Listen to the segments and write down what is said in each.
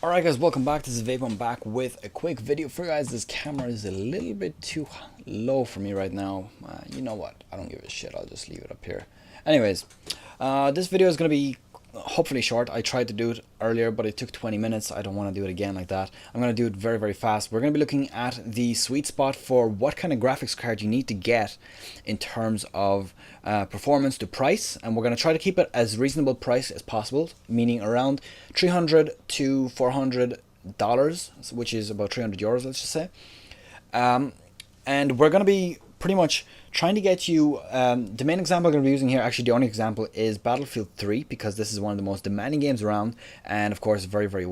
Alright guys, welcome back. This is Vape. I'm back with a quick video for you guys. This camera is a little bit too low for me right now. You know what? I don't give a shit. I'll just leave it up here. Anyways, this video is going to be hopefully short. I tried to do it earlier, but it took 20 minutes. I don't want to do it again like that. I'm going to do it very, very fast. We're going to be looking at the sweet spot for what kind of graphics card you need to get in terms of performance to price, and we're going to try to keep it as reasonable price as possible, meaning around $300 to $400, which is about 300 euros, let's just say. And we're going to be pretty much trying to get you, the main example I'm going to be using here, actually the only example, is Battlefield 3, because this is one of the most demanding games around, and of course very, very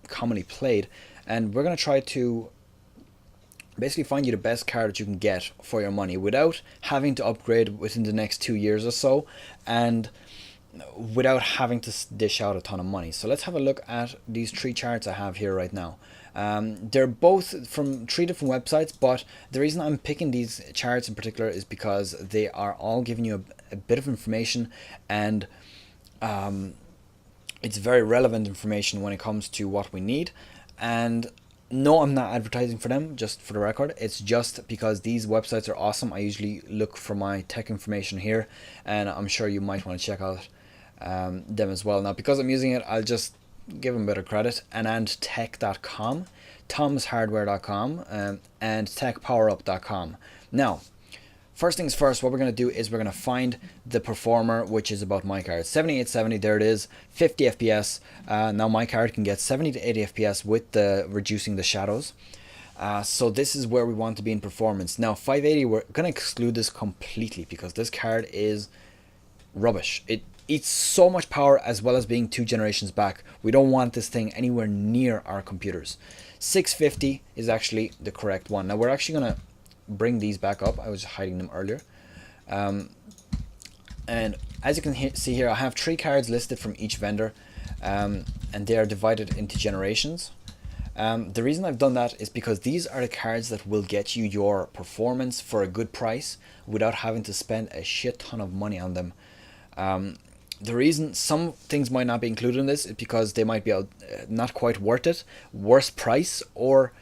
commonly played. And we're going to try to basically find you the best card that you can get for your money without having to upgrade within the next 2 years or so, and without having to dish out a ton of money. So let's have a look at these three charts I have here right now. They're both from three different websites, but the reason I'm picking these charts in particular is because they are all giving you a bit of information, and it's very relevant information when it comes to what we need. And no, I'm not advertising for them, just for the record. It's just because these websites are awesome. I usually look for my tech information here, and I'm sure you might want to check out them as well. Now, because I'm using it, I'll just give them a bit of credit. AnandTech.com, TomsHardware.com, and TechPowerUp.com. Now, first things first, what we're going to do is we're going to find the performer, which is about my card. 7870, there it is, 50 FPS. Now my card can get 70 to 80 FPS with the reducing the shadows. So this is where we want to be in performance. Now 580, we're going to exclude this completely because this card is rubbish. It eats so much power, as well as being 2 generations back. We don't want this thing anywhere near our computers. 650 is actually the correct one. Now we're actually going to bring these back up. I was hiding them earlier. And as you can see here, I have 3 cards listed from each vendor, and they are divided into generations. The reason I've done that is because these are the cards that will get you your performance for a good price without having to spend a shit ton of money on them. The reason some things might not be included in this is because they might be not quite worth it, worse price, or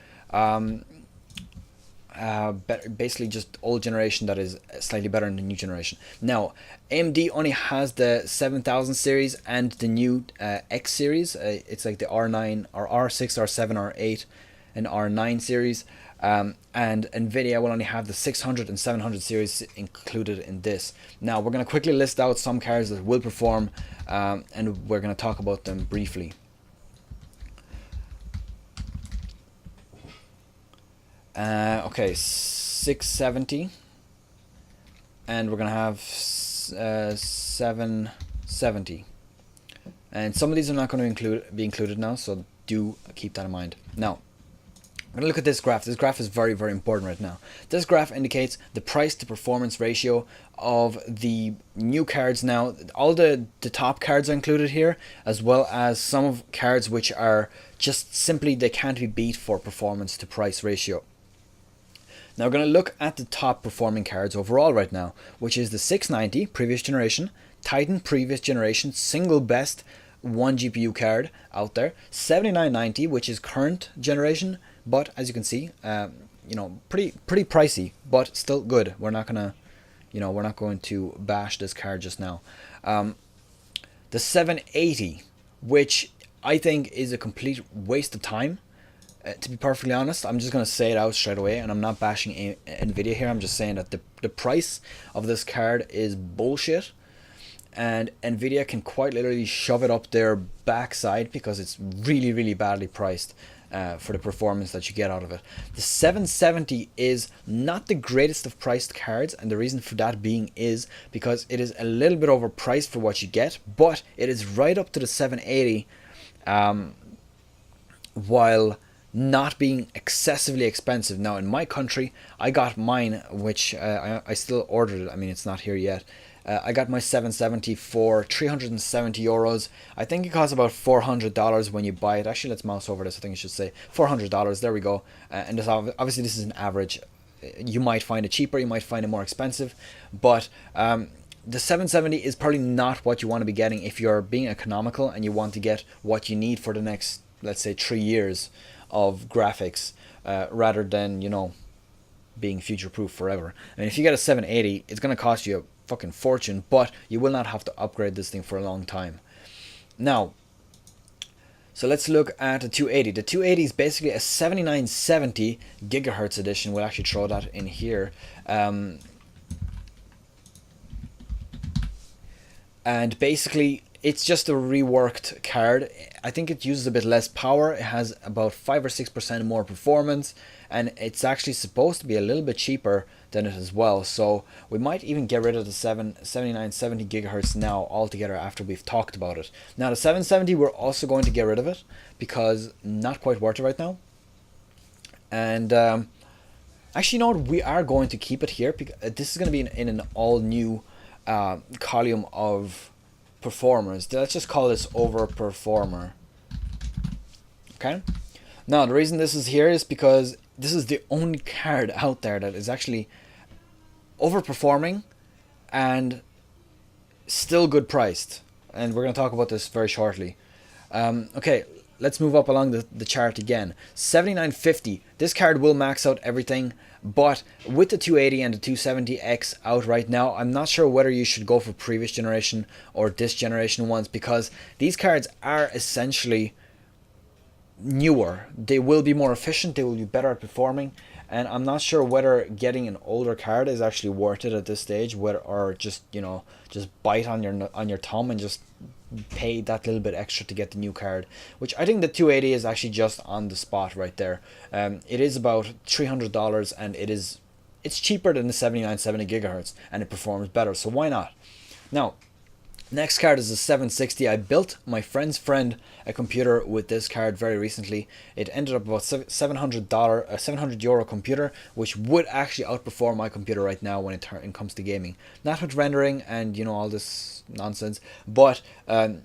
basically just old generation that is slightly better than the new generation. Now, AMD only has the 7000 series and the new X series. It's like the R9 or R6, R7, R8, and R9 series. And Nvidia will only have the 600 and 700 series included in this. Now we're going to quickly list out some cards that will perform, and we're going to talk about them briefly. Okay, 670, and we're gonna have 770, and some of these are not going to be included now, so do keep that in mind. Now I'm going to look at this graph. This graph is very, very important right now. This graph indicates the price to performance ratio of the new cards. Now, all the top cards are included here, as well as some of cards which are just simply, they can't be beat for performance to price ratio. Now we're going to look at the top performing cards overall right now, which is the 690 previous generation, Titan previous generation, single best 1 GPU card out there, 7990, which is current generation, but as you can see, you know, pretty pricey, but still good. We're not gonna, you know, we're not going to bash this card just now. The 780, which I think is a complete waste of time. To be perfectly honest, I'm just going to say it out straight away, and I'm not bashing Nvidia here. I'm just saying that the price of this card is bullshit, and Nvidia can quite literally shove it up their backside because it's really, really badly priced for the performance that you get out of it. The 770 is not the greatest of priced cards, and the reason for that being is because it is a little bit overpriced for what you get, but it is right up to the 780, while not being excessively expensive. Now in my country, I got mine, which I still ordered it. I mean, it's not here yet. I got my 770 for 370 euros. I think it costs about $400 when you buy it. Actually, let's mouse over this. I think I should say $400. There we go. And this, obviously this is an average. You might find it cheaper, you might find it more expensive, but the 770 is probably not what you want to be getting if you're being economical and you want to get what you need for the next, let's say, 3 years of graphics, rather than, you know, being future proof forever. And if you get a 780, it's going to cost you a fucking fortune, but you will not have to upgrade this thing for a long time. Now, so let's look at the 280. The 280 is basically a 7970 gigahertz edition. We'll actually throw that in here. And basically, it's just a reworked card. I think it uses a bit less power. It has about 5 or 6% more performance, and it's actually supposed to be a little bit cheaper than it as well. So we might even get rid of the 7970 gigahertz now altogether after we've talked about it. Now the 770, we're also going to get rid of it because not quite worth it right now. And actually, you know what? We are going to keep it here because this is going to be in an all new column of performers. Let's just call this overperformer. Okay. Now the reason this is here is because this is the only card out there that is actually overperforming and still good priced, and we're going to talk about this very shortly. Okay, let's move up along the chart again. 7950, this card will max out everything, but with the 280 and the 270X out right now, I'm not sure whether you should go for previous generation or this generation ones, because these cards are essentially newer. They will be more efficient, they will be better at performing, and I'm not sure whether getting an older card is actually worth it at this stage, or just, you know, just bite on your thumb and just pay that little bit extra to get the new card, which I think the 280 is actually just on the spot right there. It is about $300, and it's cheaper than the 7970 gigahertz, and it performs better, so why not? Now, next card is the 760. I built my friend's friend a computer with this card very recently. It ended up about €700 computer, which would actually outperform my computer right now when it comes to gaming. Not with rendering and, you know, all this nonsense, but in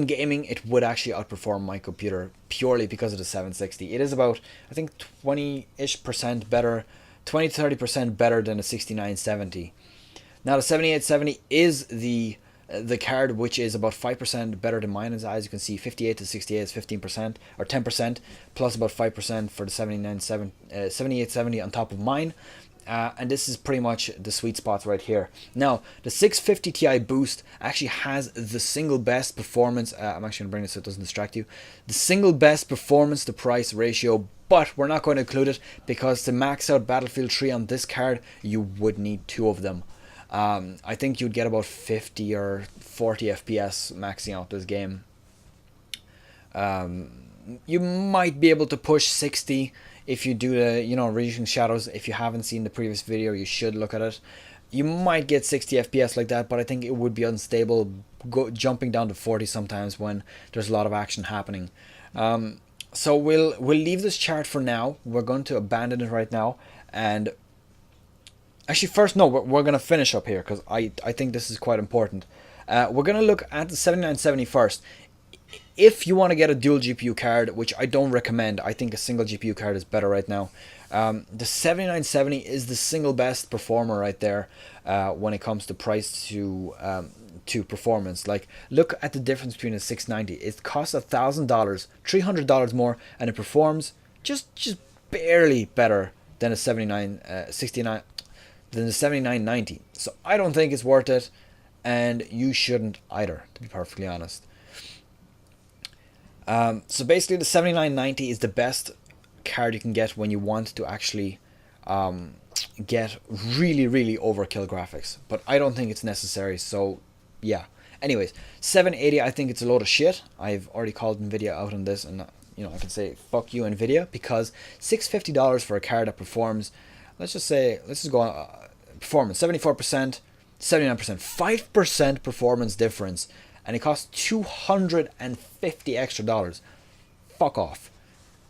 gaming it would actually outperform my computer purely because of the 760. It is about, I think, 20-ish% better, 20-30% better than the 6970. Now the 7870 is the card which is about 5% better than mine. As you can see, 58 to 68 is 15% or 10%, plus about 5% for the 7870 on top of mine. And this is pretty much the sweet spots right here. Now the 650 Ti boost actually has the single best performance. I'm actually going to bring this so it doesn't distract you. The single best performance to price ratio, but we're not going to include it because to max out Battlefield 3 on this card, you would need 2 of them. I think you'd get about 50 or 40 FPS maxing out this game. You might be able to push 60 if you do the, you know, Reducing Shadows. If you haven't seen the previous video, you should look at it. You might get 60 FPS like that, but I think it would be unstable jumping down to 40 sometimes when there's a lot of action happening. So we'll leave this chart for now. We're going to abandon it right now, and actually, first, no, we're going to finish up here because I think this is quite important. We're going to look at the 7970 first. If you want to get a dual GPU card, which I don't recommend, I think a single GPU card is better right now. The 7970 is the single best performer right there when it comes to price to performance. Like, look at the difference between a 690. It costs $1,000, $300 more, and it performs just barely better than a 7969. Than the 7990. So I don't think it's worth it, and you shouldn't either, to be perfectly honest. So basically the 7990 is the best card you can get when you want to actually get really overkill graphics, but I don't think it's necessary, so yeah. Anyways, 780, I think it's a load of shit. I've already called Nvidia out on this, and you know, I can say fuck you Nvidia, because $650 for a card that performs, let's just go on performance, 74%, 79%, 5% performance difference, and it costs $250 extra. Fuck off.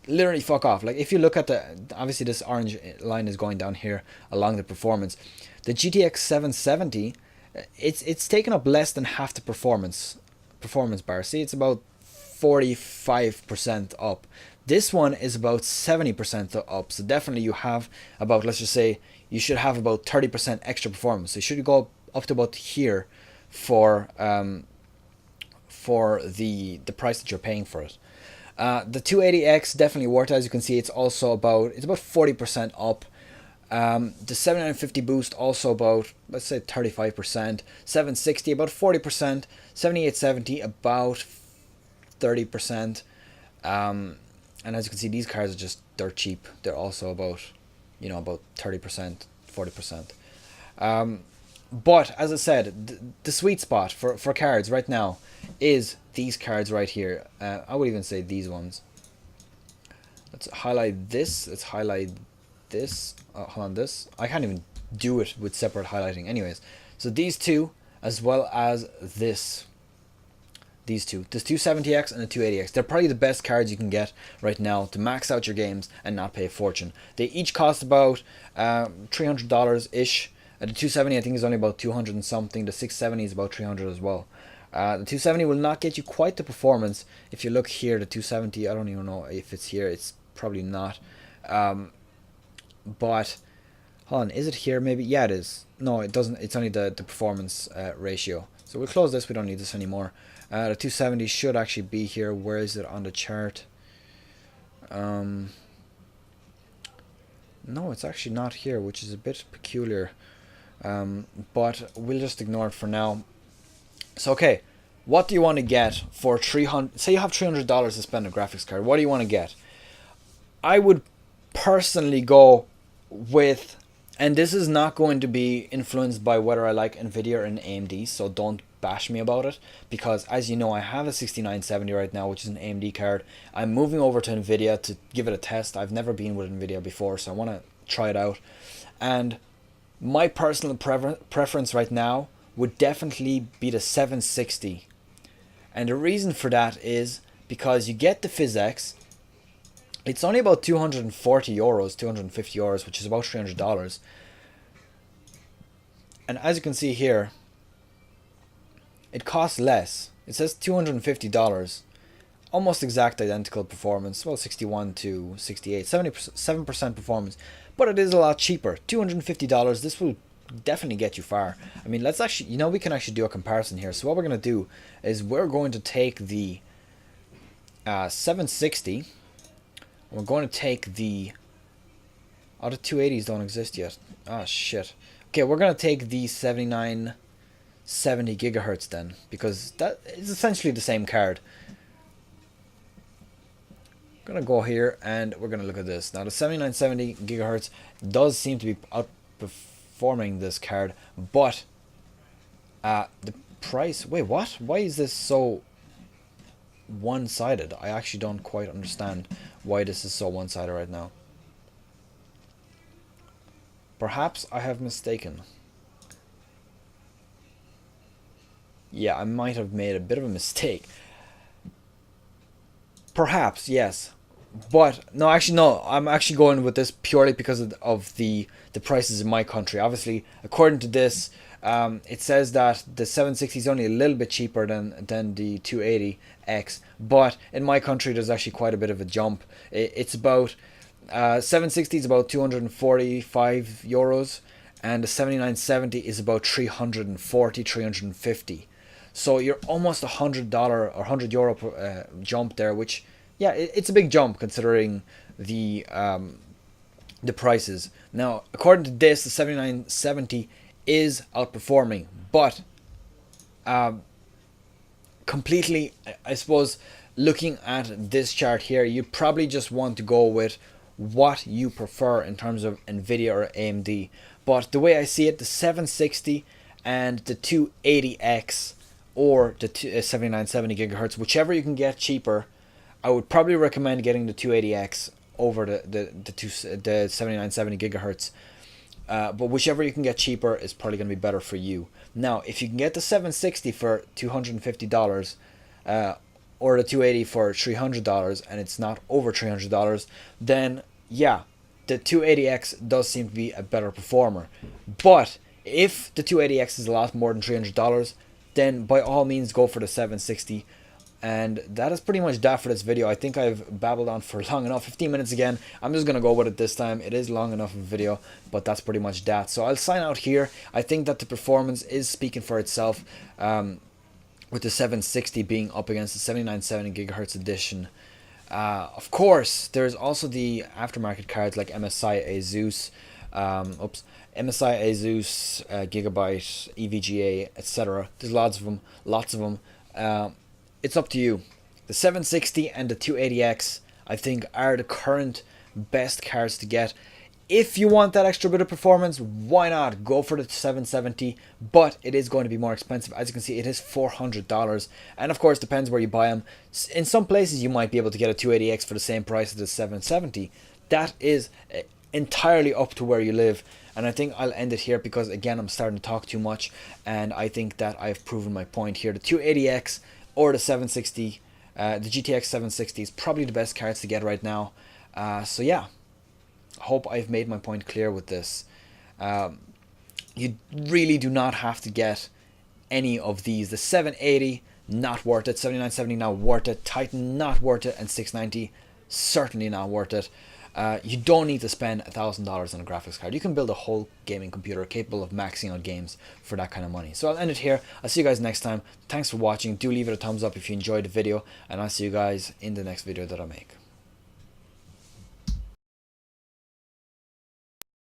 Literally fuck off. Like, if you look at the, obviously this orange line is going down here along the performance. The GTX 770, it's taken up less than half the performance bar. See, it's about 45% up. This one is about 70% up, so definitely you have about, let's just say, you should have about 30% extra performance. So you should go up to about here for the price that you're paying for it. The 280X definitely worth it. As you can see, it's about 40% up. The 7950 boost also about, let's say, 35%. 760 about 40%. 7870 about 30%. And as you can see, these cards are just dirt cheap. They're also about, about 30%, 40%. But as I said, the sweet spot for cards right now is these cards right here. I would even say these ones. Let's highlight this. Let's highlight this. Hold on, this. I can't even do it with separate highlighting. Anyways, so these two, as well as this. These two, this 270X and the 280X, they're probably the best cards you can get right now to max out your games and not pay a fortune. They each cost about $300-ish. The 270 I think is only about 200 and something. The 670 is about 300 as well. The 270 will not get you quite the performance. If you look here, the 270, I don't even know if it's here. It's probably not. But hold on, is it here? Maybe. Yeah, it is. No, it doesn't. It's only the performance ratio. So we'll close this. We don't need this anymore. The 270 should actually be here. Where is it on the chart? No, it's actually not here, which is a bit peculiar. But we'll just ignore it for now. So okay, what do you want to get for 300? Say you have $300 to spend on a graphics card. What do you want to get? I would personally go with, and this is not going to be influenced by whether I like Nvidia or an AMD, so don't bash me about it, because as you know, I have a 6970 right now, which is an AMD card. I'm moving over to Nvidia to give it a test. I've never been with Nvidia before, so I want to try it out. And my personal preference right now would definitely be the 760. And the reason for that is because you get the PhysX. It's only about 240 euros, 250 euros, which is about $300. And as you can see here, it costs less. It says $250. Almost exact identical performance. Well, 61 to 68. 77% performance. But it is a lot cheaper. $250. This will definitely get you far. I mean, let's actually, we can actually do a comparison here. So what we're going to do is we're going to take the 760. We're going to take the... Oh, the 280s don't exist yet. Oh, shit. Okay, we're going to take the 7970 gigahertz then, because that is essentially the same card. I'm going to go here and we're going to look at this. Now, the 7970 gigahertz does seem to be outperforming this card, but the price... Wait, what? Why is this so one-sided? I actually don't quite understand why this is so one-sided right now. Perhaps I have mistaken. Yeah, I might have made a bit of a mistake. Perhaps, yes. But, no, actually, no. I'm actually going with this purely because of the prices in my country. Obviously, according to this, it says that the 760 is only a little bit cheaper than the 280X. But in my country, there's actually quite a bit of a jump. It's about... 760 is about 245 euros, and the 7970 is about 340, 350. So you're almost $100 or 100 euro jump there, which, yeah, it's a big jump considering the prices. Now, according to this, the 7970 is outperforming, but completely, I suppose, looking at this chart here, you probably just want to go with what you prefer in terms of Nvidia or AMD. But the way I see it, the 760 and the 280X or the 7970 gigahertz, whichever you can get cheaper, I would probably recommend getting the 280X over the 7970 gigahertz. But whichever you can get cheaper is probably going to be better for you. Now, if you can get the 760 for $250, or the 280 for $300, and it's not over $300, then yeah, the 280X does seem to be a better performer. But if the 280X is a lot more than $300, then by all means go for the 760. And that is pretty much that for this video. I think I've babbled on for long enough. 15 minutes again. I'm just going to go with it this time. It is long enough of a video, but that's pretty much that. So I'll sign out here. I think that the performance is speaking for itself, with the 760 being up against the 7970 gigahertz edition. Of course, there's also the aftermarket cards like MSI Asus, MSI Asus, Gigabyte, EVGA, etc. There's lots of them. It's up to you. The 760 and the 280X, I think, are the current best cards to get. If you want that extra bit of performance, why not go for the 770? But it is going to be more expensive. As you can see, it is $400. And of course, depends where you buy them. In some places, you might be able to get a 280X for the same price as the 770. That is entirely up to where you live. And I think I'll end it here because, again, I'm starting to talk too much. And I think that I've proven my point here. The 280X or the 760, the GTX 760 is probably the best cards to get right now. So yeah, hope I've made my point clear with this. You really do not have to get any of these. The 780, not worth it. 7970, not worth it. Titan, not worth it. And 690, certainly not worth it. You don't need to spend $1,000 on a graphics card. You can build a whole gaming computer capable of maxing out games for that kind of money. So I'll end it here. I'll see you guys next time. Thanks for watching. Do leave it a thumbs up if you enjoyed the video, and I'll see you guys in the next video that I make.